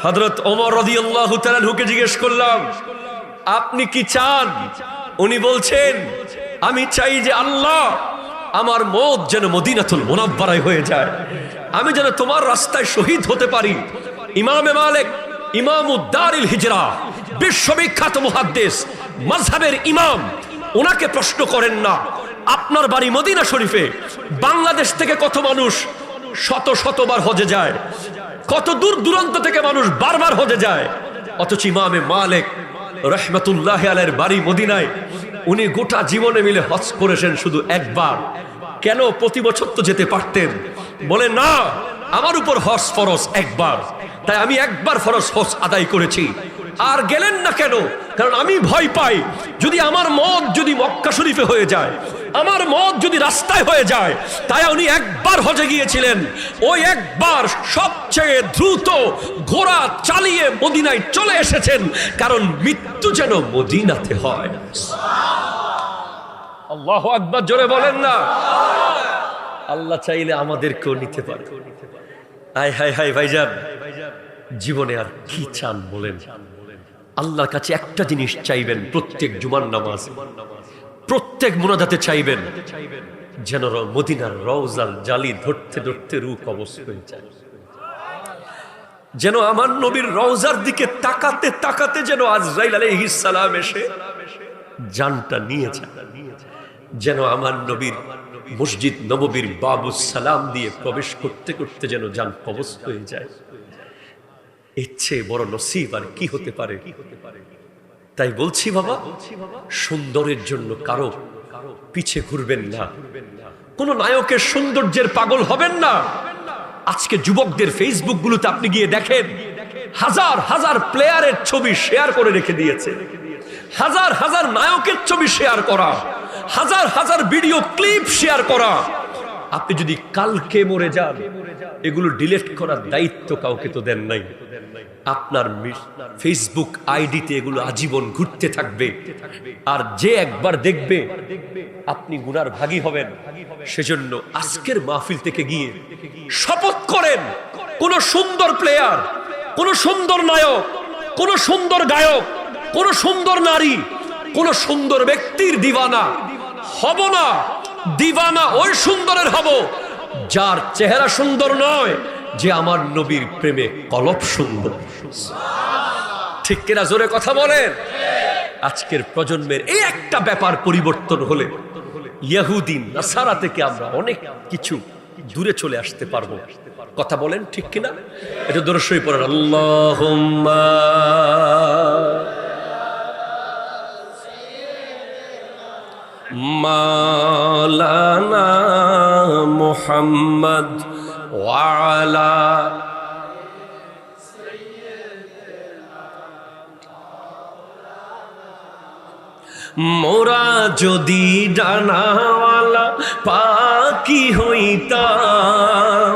হযরত ওমর রাদিয়াল্লাহু তাআলা আনহুকে জিজ্ঞেস করলাম, আপনি কি চান? উনি বলছেন, আমি চাই যে আল্লাহ আমার মওত যেন মদিনাতুল মুনাওয়ারায় হয়ে যায়, আমি যেন তোমার রাস্তায় শহীদ হতে পারি। ইমামে মালিক, ইমামুদ দারিল হিজরা, বিশ্ববিখ্যাত মুহাদ্দিস, মাযহাবের ইমাম, ওনাকে প্রশ্ন করেন না, আপনার বাড়ি মদিনা শরীফে, বাংলাদেশ থেকে কত মানুষ শত শতবার হজে যায়, কত দূর দূরান্ত থেকে মানুষ বারবার হজে যায়, অথচ ইমামে মালিক রাহমাতুল্লাহি আলাইহির বাড়ি মদিনায়, উনি গোটা জীবনে মিলে হজ করেছেন শুধু একবার। কেন? প্রতি বছর তো যেতে পারতেন। বলে না, আমার উপর হজ ফরজ একবার, তাই আমি একবার ফরজ হজ আদায় করেছি। আর গেলেন না কেন? কারণ আমি ভয় পাই, যদি আমার মওত যদি মক্কা শরীফে হয়ে যায়, আমার মওত যদি রাস্তায় হয়ে যায়। তাই উনি একবার হজে গিয়েছিলেন, ওই একবার সবচেয়ে দ্রুত ঘোড়া চালিয়ে মদিনায় চলে এসেছেন, কারণ মৃত্যু যেন মদিনাতে হয়। আল্লাহু আকবার, জোরে বলেন না। আল্লাহ চাইলে আমাদেরকেও নিতে পারে। আয় হায় হায় ভাইজান, জীবনে আর কি চান বলেন? আল্লাহর কাছে একটা জিনিস চাইবেন, প্রত্যেক জুমার নামাজ, প্রত্যেক মুনাজাতে চাইবেন যেন মদিনার রওজাল জালি ধরতে ধরতে রূহ কবজ হয়ে যায়, যেন আমার নবীর রওজার দিকে তাকাতে তাকাতে যেন আজরাইল আলাইহিস সালাম এসে জানটা নিয়ে যায়, যেন আমার নবীর মসজিদ নববীর বাবুস সালাম দিয়ে প্রবেশ করতে করতে যেন জান কবজ হয়ে যায়। ইচ্ছে বড় নসিব আর কি হতে পারে? তাই বলছি বাবা, সুন্দরের জন্য কারো পিছে ঘুরবেন না, কোন নায়কের সৌন্দর্যের পাগল হবেন না। আজকে যুবকদের ফেসবুক গুলোতে আপনি গিয়ে দেখেন, হাজার হাজার প্লেয়ারের ছবি শেয়ার করে রেখে দিয়েছে, হাজার হাজার নায়কের ছবি শেয়ার করা, হাজার হাজার ভিডিও ক্লিপ শেয়ার করা। আপনি যদি কালকে মরে যান, এগুলো ডিলিট করার দায়িত্ব কাউকে তো দেন নাই। আপনার ফেসবুক আইডিতে এগুলো আজীবন ঘুরতে থাকবে, আর যে একবার দেখবে আপনি গুনার ভাগী হবেন। সেজন্য আজকের মাহফিল থেকে গিয়ে শপথ করেন, কোন সুন্দর প্লেয়ার, কোন সুন্দর নায়ক, কোন সুন্দর গায়ক, কোন সুন্দর নারী, কোন সুন্দর ব্যক্তির দিওয়ানা হব না। দিওয়ানা ওই সুন্দরের হব যার চেহারা সুন্দর নয়, যে আমার নবীর প্রেমে কলব সুন্দর। ঠিক কিনা? জোরে কথা বলেন। আজকের প্রজন্মের এই একটা ব্যাপার পরিবর্তন হলে ইহুদি নাসারা থেকে আমরা অনেক কিছু দূরে চলে আসতে পারবো। কথা বলেন ঠিক কিনা? এটা দরুদ শরীফ পড়েন, আল্লাহুম্মা মাওলানা মুহাম্মদ ওয়া আলা মোরা যদি ডানাওয়ালা পাখি হইতাম,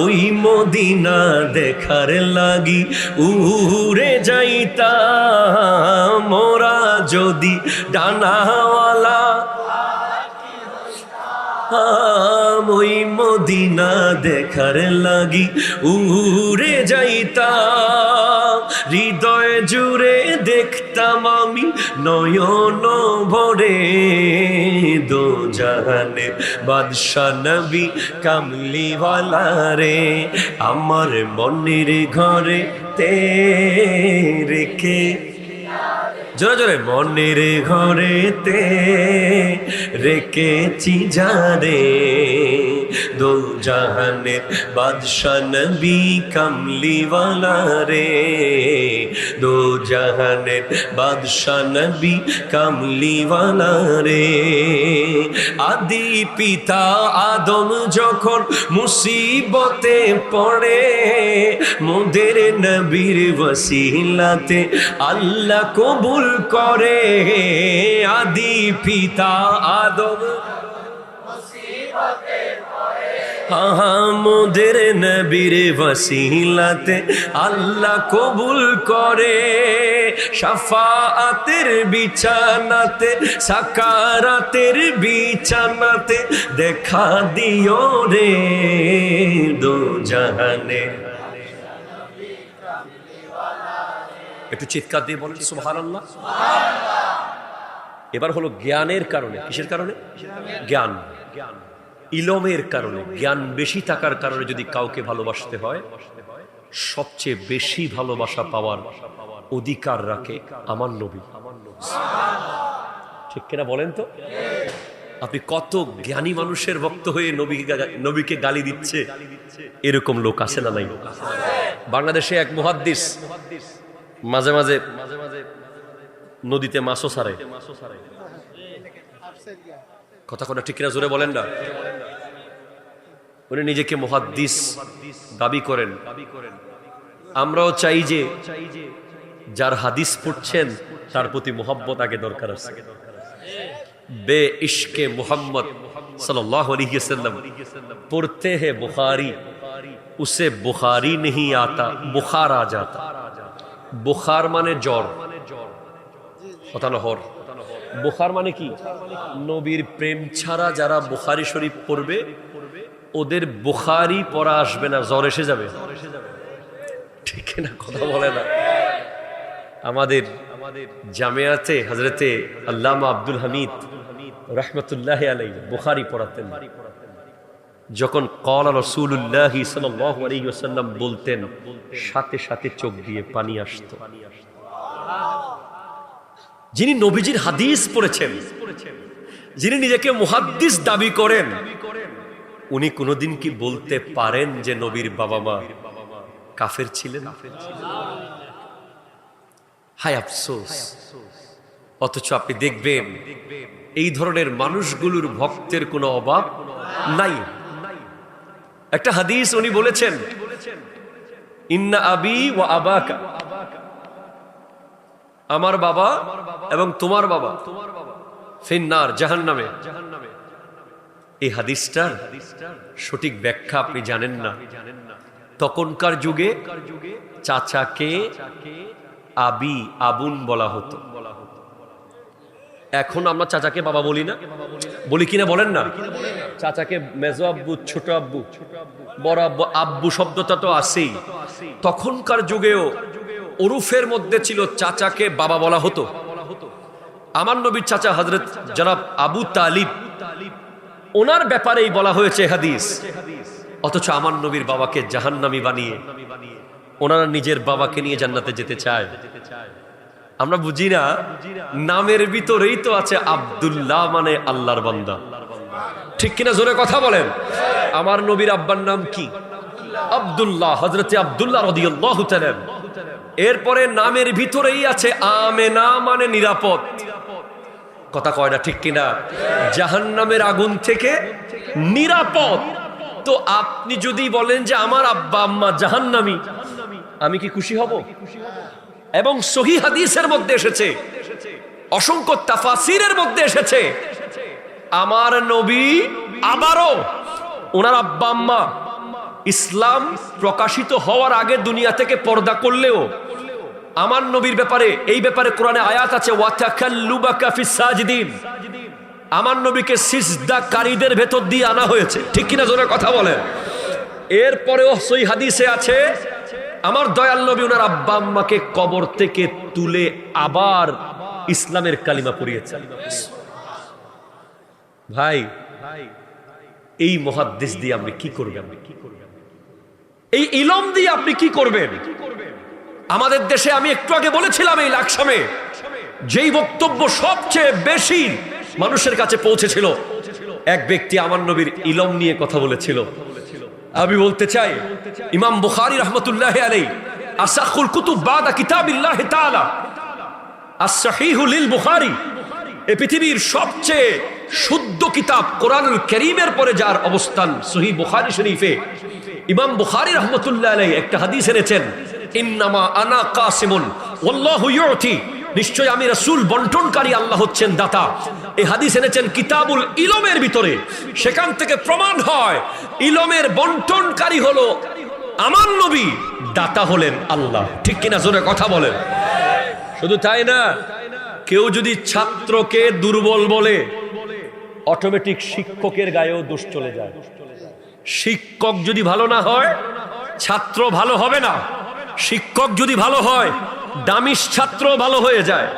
ওই মদিনা দেখার লাগি উড়ে যাইতাম। মোরা যদি ডানাওয়ালা ওই মদিনা দেখার লাগি উড়ে যাইতাম। হৃদয় জুড়ে দেখতাম আমি নয়ন ভরে, দো জাহানের বাদশা নবী কামলিওয়ালা রে, আমার মনের ঘরে তে রেখে, জোরে জোরে, মনের ঘরেতে রেখেছি যারে, দো জাহানের বাদশা নবী কামলিওয়ালা রে, দো জাহানের বাদশা নবী কামলিওয়ালা রে। আদি পিতা আদম যখন মুসিবতে পড়ে, মোদের নবীর ওসিলাতে আল্লাহ কবুল করে। আদি পিতা আদম মোদের নবীর ওসিলাতে আল্লাহ কবুল করে। শাফাআতের বিছানাতে, সাকারাতের বিছানাতে দেখা দিও রে, দো জাহানে একটু চিৎকার দিয়ে বলেন সুবহানাল্লাহ। এবার হলো জ্ঞানের কারণে। কিসের কারণে? জ্ঞান, ইলমের কারণে, জ্ঞান বেশি থাকার কারণে যদি কাউকে ভালোবাসতে হয়, সবচেয়ে বেশি ভালোবাসা পাওয়ার অধিকার রাখে আমার নবী। ঠিক কিনা বলেন তো? আপনি কত জ্ঞানী মানুষের ভক্ত হয়ে নবীকে গালি দিচ্ছে, এরকম লোক আছে না নাই? বাংলাদেশে এক মুহাদ্দিস মাঝে মাঝে নদীতে মাছও ছাড়ে। কথা কথা ঠিক কিনা জোরে বলেন না। উনি নিজেকে মুহাদ্দিস দাবি করেন। আমরাও চাই যে যার হাদিস পড়ছেন তার প্রতি মোহাব্বত আগে দরকার আছে। बे इश्क मोहम्मद सल्लल्लाहु अलैहि वसल्लम पढ़ते हैं बुखारी, उसे बुखारी नहीं आता, बुखार आ जाता। बुखार माने জ্বর, কথা না হর। বুখার মানে কি? নবীর প্রেম ছাড়া যারা বুখারী শরীফ পড়বে ওদের বুখারী পড়া আসবে না, জ্বর এসে যাবে। ঠিক না? কথা বলে না। আমাদের জামিয়াতে হযরতে আল্লামা আব্দুল হামিদ রাহমাতুল্লাহি আলাইহি বুখারী পড়াতেন। যখন ক্বালা রাসূলুল্লাহ সাল্লাল্লাহু আলাইহি ওয়াসাল্লাম বলতেন, সাথে সাথে চোখ দিয়ে পানি আসতো। যিনি নবীজির হাদিস পড়েছেন, যিনি নিজেকে মুহাদ্দিস দাবি করেন, উনি কোনোদিন কি বলতে পারেন যে নবীর বাবা মা কাফের ছিলেন? হায় আফসোস। অথচ আপনি দেখবেন এই ধরনের মানুষগুলোর ভক্তের কোনো অভাব নাই। একটা হাদিস উনি বলেছেন, ইন্না আবি ওয়া আবাকা, আমার বাবা এবং তোমার বাবা ফিন্নার, জাহান্নামে। এই হাদিসটার সঠিক ব্যাখ্যা আপনি জানেন না। তখনকার যুগে চাচাকে আবি, আবুন বলা হতো। এখন আমরা চাচাকে বাবা বলি না, বলি কিনা বলেন না? চাচাকে মেজো আব্বু, ছোট আব্বু, বড় আব্বু, আব্বু শব্দটা তো আছেই। তখনকার যুগেও ওরফের মধ্যে ছিল চাচাকে বাবা বলা হতো। আমার নবীর চাচা হযরত জনাব আবু তালিব, ওনার ব্যাপারেই বলা হয়েছে হাদিস। অথচ আমার নবীর বাবাকে জাহান্নামী বানিয়ে ওনারা নিজের বাবাকে নিয়ে জান্নাতে যেতে চায়। আমরা বুঝি না, নামের ভিতরেই তো আছে আব্দুল্লাহ মানে আল্লাহর বান্দা। ঠিক কিনা জোরে কথা বলেন। আমার নবীর আব্বার নাম কি? আব্দুল্লাহ, হযরতে আব্দুল্লাহ রাদিয়াল্লাহু তাআলা। এরপরে নামের ভিতরেই আছে আমেনা মানে নিরাপদ। কথা কয় না? ঠিক কিনা? জাহান্নামের আগুন থেকে নিরাপদ। তো আপনি যদি বলেন যে আমার আব্বা আম্মা জাহান্নামী, আমি কি খুশি হব? এবং সহিহ হাদিসের মধ্যে এসেছে, অসংখ্য তাফাসিরের মধ্যে এসেছে, আমার নবী আবারও ওনার আব্বা আম্মা ইসলাম প্রকাশিত হওয়ার আগে দুনিয়া থেকে পর্দা করলেও আমার নবীর ব্যাপারে, এই ব্যাপারে কোরআনে আয়াত আছে, ওয়া তাকাল্লুবাকা ফিস সাজিদিন। আমার নবীকে সিজদাকারীদের ভেতর দিয়ে আনা হয়েছে। ঠিক কিনা জোরে কথা বলেন। এরপরেও সহিহ হাদিসে আছে, আমার দয়াল নবী ওনার আব্বা আম্মাকে কবর থেকে তুলে আবার ইসলামের কালিমা পড়িয়েছেন। ভাই, এই মুহাদ্দিস দিয়ে আপনি কি করবেন? এই ইলম দিয়ে আপনি কি করবেন? আমাদের দেশে আমি একটু আগে বলেছিলাম, এই লাকসামে যেই বক্তব্য সবচেয়ে বেশি মানুষের কাছে পৌঁছেছিল, এক ব্যক্তি আমার নবীর ইলম নিয়ে কথা বলেছিল। আমি বলতে চাই, ইমাম বুখারী রাহমাতুল্লাহি আলাইহি আসাখুল কুতুব বাদা কিতাবিল্লাহি তাআলা আস-সহিহু লিল বুখারী, এই পৃথিবীর সবচেয়ে শুদ্ধ কিতাব কোরআনুল কারীমের পরে যার অবস্থান সহিহ বুখারী শরীফে, ইমাম বুখারী রাহমাতুল্লাহি আলাইহি একটা হাদিস এনেছেন, ইন্নামা আনা কাসিমুন ওয়াল্লাহু ইউতি, নিশ্চয় আমি রাসূল বন্টনকারী, আল্লাহ হচ্ছেন দাতা। এই হাদিস এনেছেন কিতাবুল ইলমের ভিতরে। সেখান থেকে প্রমাণ হয় ইলমের বন্টনকারী হলো আমার নবী, দাতা হলেন আল্লাহ। ঠিক কিনা জোরে কথা বলেন। শুধু তাই না, কেউ যদি ছাত্রকে দুর্বল বলে, অটোমেটিক শিক্ষকের গায়েও দোষ চলে যায়। শিক্ষক যদি ভালো না হয়, ছাত্র ভালো হবে না। শিক্ষক যদি ভালো হয়, দামিস ছাত্র ভালো হয়ে যায়।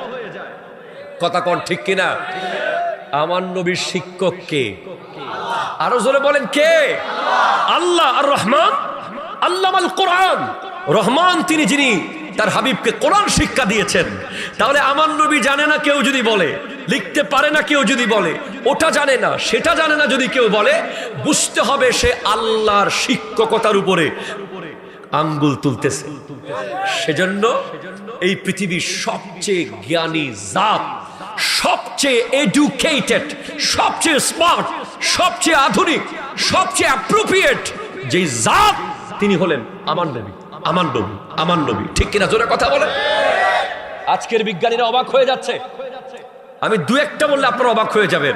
কথা কোন ঠিক কিনা? আমার নবীর শিক্ষক কে? আরো জোরে বলেন কে? আল্লাহ। আর রহমান আল্লামাল কোরআন, রহমান তিনি যিনি তার হাবিবকে কোরআন শিক্ষা দিয়েছেন। তাহলে আমার নবী জানে না কেউ যদি বলে, লিখতে পারে না কেউ যদি বলে, ওটা জানে না সেটা জানে না যদি কেউ বলে, বুঝতে হবে সে আল্লাহর শিক্ষকতার উপরে আঙ্গুল তুলতেছে। সেজন্য এই পৃথিবীর সবচেয়ে জ্ঞানী জাত, সবচেয়ে এডুকেটেড, সবচেয়ে স্মার্ট, সবচেয়ে আধুনিক, সবচেয়ে অ্যাপ্রোপ্রিয়েট যে জাত, তিনি হলেন আমার নবী। আমার নবী, আমার নবী। ঠিক কিনা? জোরে কথা বলেন। আজকের বিজ্ঞানীরা অবাক হয়ে যাচ্ছে। আমি দু একটা বললে আপনারা অবাক হয়ে যাবেন।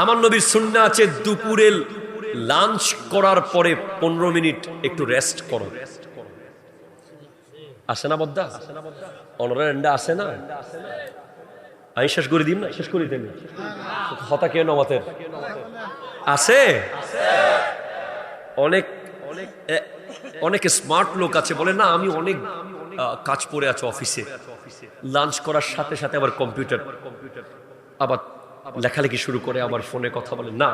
আমার নবীর সুন্নাহ আছে দুপুরে লাঞ্চ করার পরে 15 মিনিট একটু রেস্ট করো। আসে না বদ্দা? অনরেন্ডা আসে না? আমি শেষ করে দিম না? শেষ করে দিন হতা কে নমাতের আছে। অনেক অনেক স্মার্ট লোক আছে, বলে না আমি অনেক কাজ পড়ে আছে অফিসে, লাঞ্চ করার সাথে সাথে আবার কম্পিউটার, আবার লেখালেখি শুরু করে, আবার ফোনে কথা বলে। না,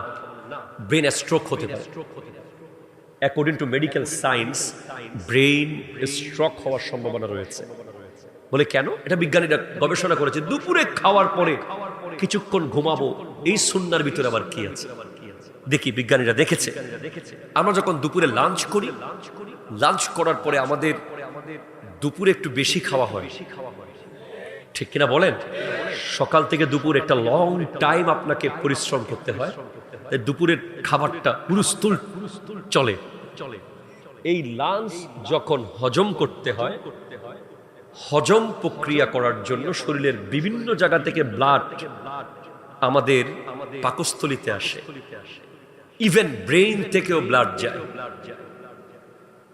ব্রেন স্ট্রোক হতে পারে। According to medical science brain stroke হওয়ার সম্ভাবনা রয়েছে। বলে কেন? এটা বিজ্ঞানীরা গবেষণা করেছে। দুপুরে খাওয়ার পরে কিছুক্ষণ ঘুমাবো, এই সুন্নাহর ভিতরে আবার কি আছে দেখি। বিজ্ঞানীরা দেখেছে আমরা যখন দুপুরে লাঞ্চ করি, লাঞ্চ করার পরে আমাদের দুপুরে একটু বেশি খাওয়া হয়, ঠিক কিনা বলেন? সকাল থেকে দুপুর একটা লং টাইম আপনাকে পরিশ্রম করতে হয়, তাই দুপুরের খাবারটা হুলস্থুল চলে। এই লাঞ্চ যখন হজম করতে হয়, হজম প্রক্রিয়া করার জন্য শরীরের বিভিন্ন জায়গা থেকে ব্লাড আমাদের পাকস্থলীতে আসে, ইভেন ব্রেইন থেকেও ব্লাড যায়।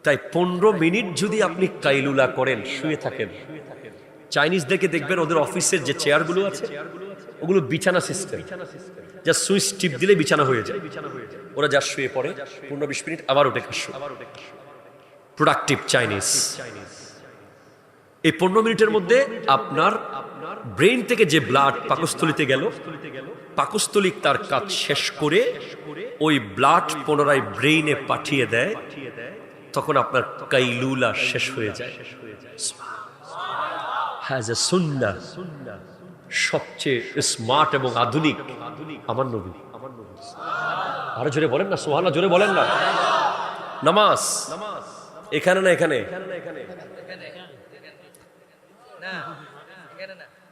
তাই 15 মিনিট যদি আপনি কাইলুলা করেন, শুয়ে থাকেন, চাইনিজদেরকে দেখবেন ওদের অফিসের যে চেয়ারগুলো আছে ওগুলো বিছানা সিস্টেম, যা সুইচ টিপ দিলে বিছানা হয়ে যায়। ওরা যা শুয়ে পড়ে 15-20 মিনিট আবার ওঠে কাজ। Productive Chinese. এই 15 মিনিটের মধ্যে আপনার ব্রেইন থেকে যে ব্লাড পাকস্থলীতে গেল, পাকস্থলী তার কাজ শেষ করে ওই ব্লাড পুনরায় ব্রেইনে পাঠিয়ে দেয়, তখন আপনার কাইলুলা শেষ হয়ে যায়। হ্যাজ এ সুন্নাহ, সবচেয়ে স্মার্ট এবং আধুনিক আমার নবী। আরো জোরে বলেন না সুবহানাল্লাহ, জোরে বলেন না। নামাজ এখানে না এখানে?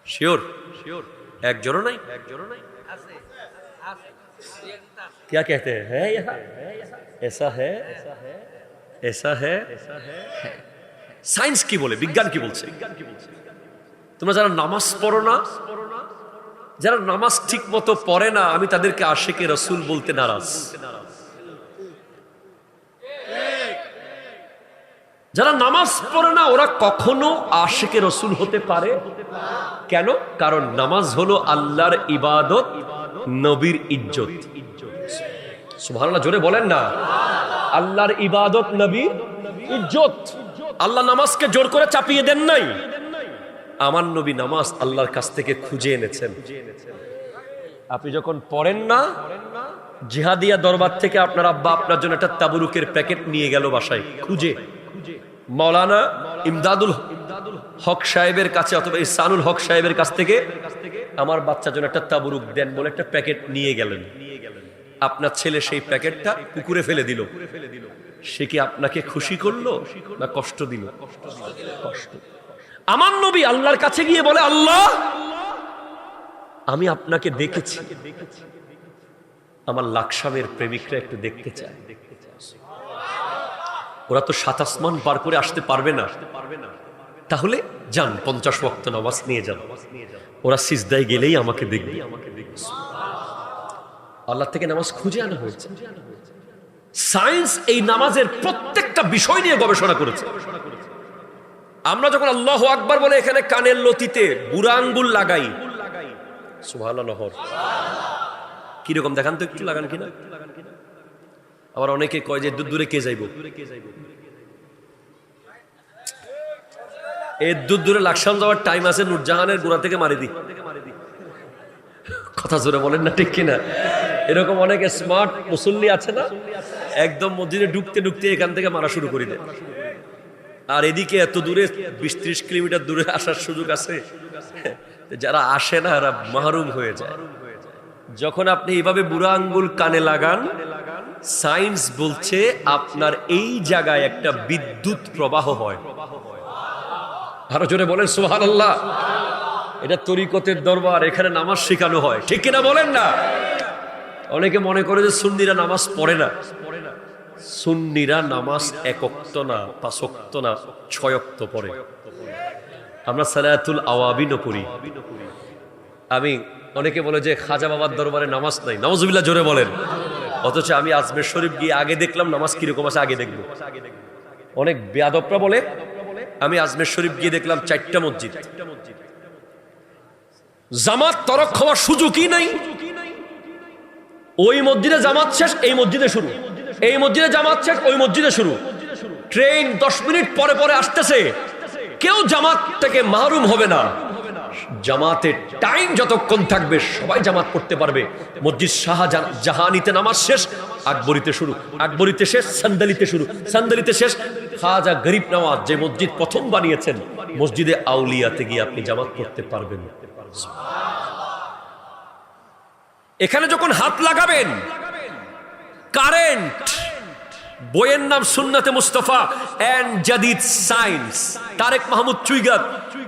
শিওর? একজনও নাই? क्या कहते हैं? है यहाँ? ऐसा है, ऐसा है। সায়েন্স কি বলে, বিজ্ঞান কি বলছে? তোমরা যারা নামাজ পড়ো না, যারা নামাজ ঠিক মতো পড়ে না, আমি তাদেরকে আশিকে রাসূল বলতে নারাজ। যারা নামাজ পড়ে না ওরা কখনো আশিকে রাসূল হতে পারে? কেন? কারণ নামাজ হলো আল্লাহর ইবাদত, নবীর ইজ্জত। সুবহানাল্লাহ, জোরে বলেন না। আল্লাহর ইবাদত, নবীর ইজ্জত। আল্লাহ নামাজকে জোর করে চাপিয়ে দেন নাই। আমার নবী নামাজ আল্লাহর কাছ থেকে খুঁজে এনেছেন। আপনি যখন পড়েন না, জিহাদিয়া দরবার থেকে আপনার আব্বা আপনার জন্য একটা তাবরুকের প্যাকেট নিয়ে গেল বাসায় খুঁজে। মাওলানা ইমদাদুল হক সাহেবের কাছে অথবা ইহসানুল হক সাহেবের কাছ থেকে আমার বাচ্চার জন্য একটা তাবরুক দেন বলে একটা প্যাকেট নিয়ে গেলেন। আপনার ছেলে সেই প্যাকেটটা পুকুরে ফেলে দিল। সে কি আপনাকে খুশি করলো না কষ্ট দিল? কষ্ট। আমার নবী আল্লাহর কাছে গিয়ে বলে, আল্লাহ আমি আপনাকে দেখেছি, আমার লাকসামের প্রেমিকরা একটু দেখতে চায়। ওরা তো 7 আসমান পার করে আসতে পারবে না, তাহলে যান 50 ওয়াক্ত নামাজ নিয়ে যান, ওরা সিজদায় গেলেই আমাকে দেখবে। আল্লাহ থেকে নামাজ খুঁজে আনা হয়েছে। সায়েন্স এই নামাজের প্রত্যেকটা বিষয় নিয়ে গবেষণা করেছে। আমরা যখন আল্লাহু আকবার বলে এখানে কানের লতিতে বুড়া আঙ্গুল লাগাই, সুবহানাল্লাহ, কিরকম দেখান তো একটু, লাগান কিনা? আবার অনেকে কয় যে দূরে কে যাইব, এর দূর দূরে লাকসাম যাওয়ার টাইম আছে, নূরজাহানের গোড়া থেকে মারি দি। কথা জোরে বলেন না, ঠিক কিনা? এরকম অনেক স্মার্ট মুসল্লি আছে না, একদম মসজিদে ঢুকতে ঢুকতে এখান থেকে মারা শুরু করে দেয়। আর এদিকে এত দূরে 20-30 কিলোমিটার দূরে আসার সুযোগ আছে, যারা আসে না এরা মাহরুম হয়ে যায়। যখন আপনি এইভাবে বুড়া আঙ্গুল কানে লাগান, সায়েন্স বলছে আপনার এই জায়গায় একটা বিদ্যুৎ প্রবাহ হয়। আরো জোরে বলেন সুবহানাল্লাহ। এটা তরিকতের দরবার, এখানে নামাজ শেখানো হয়, ঠিক কিনা বলেন না? অনেকে মনে করে যে সুন্নিরা নামাজ পড়ে না। সুন্নিরা নামাজ 1 ওয়াক্ত না, 5 ওয়াক্ত না, 6 ওয়াক্ত পড়ে। আমরা সালাতুল আওয়াবিনও পড়ি। আমি অনেকে বলে যে খাজা বাবার দরবারে নামাজ নাই, নাউজুবিল্লাহ, জোরে বলেন। অথচ আমি আজমের শরীফ গিয়ে আগে দেখলাম নামাজ কিরকম আছে, আগে দেখবো। অনেক বেয়াদবরা বলে আমি আজমের শরীফ গিয়ে দেখলাম 4টা মসজিদ, জামাত তরক হওয়ার সুযোগই নাই। ওই মসজিদে জামাত শেষ, এই মসজিদে শুরু, এই মসজিদে জামাত শেষ, ওই মসজিদে শুরু। ট্রেন 10 মিনিট পরে পরে আসতেছে, কেউ জামাত থেকে মাহরুম হবে না। জামাতের টাইম যতক্ষণ থাকবে সবাই জামাত করতে পারবে। মসজিদ শাহজাহানিতে নামাজ শেষ, আকবরীতে শুরু, আকবরীতে শেষ, সান্দালিতে শুরু, সান্দালিতে শেষ। খাজা গরিব নওয়াজ যে মসজিদ প্রথম বানিয়েছেন, মসজিদে আউলিয়াতে গিয়ে আপনি জামাত করতে পারবেন। এখানে যখন হাত লাগাবেন, কারেন্ট, বইয়ের নাম সুন্নাতে Mustafa and Jadid science, Tarique Mahmud চুইগাত।